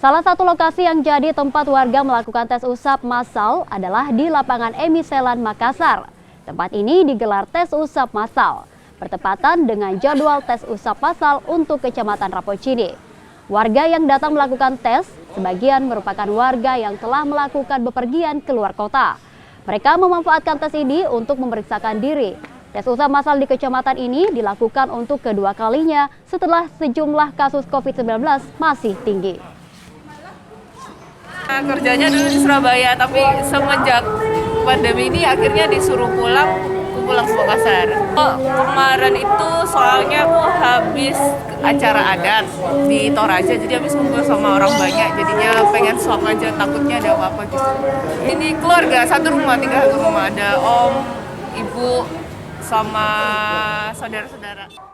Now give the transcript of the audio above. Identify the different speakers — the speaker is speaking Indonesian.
Speaker 1: Salah satu lokasi yang jadi tempat warga melakukan tes usap massal adalah di lapangan Emi Selan, Makassar. Tempat ini digelar tes usap massal, bertepatan dengan jadwal tes usap massal untuk Kecamatan Rapocini. Warga yang datang melakukan tes, sebagian merupakan warga yang telah melakukan bepergian keluar kota. Mereka memanfaatkan tes ini untuk memeriksakan diri. Tes usap massal di kecamatan ini dilakukan untuk kedua kalinya setelah sejumlah kasus COVID-19 masih tinggi.
Speaker 2: Kerjanya dulu di Surabaya, tapi semenjak pandemi ini akhirnya disuruh pulang ke Makassar. Kemarin itu soalnya aku habis acara adat di Toraja, jadi habis kumpul sama orang banyak, jadinya pengen swab aja, takutnya ada apa-apa gitu. Ini keluarga, satu rumah, tinggal satu rumah, ada om, ibu, sama saudara-saudara.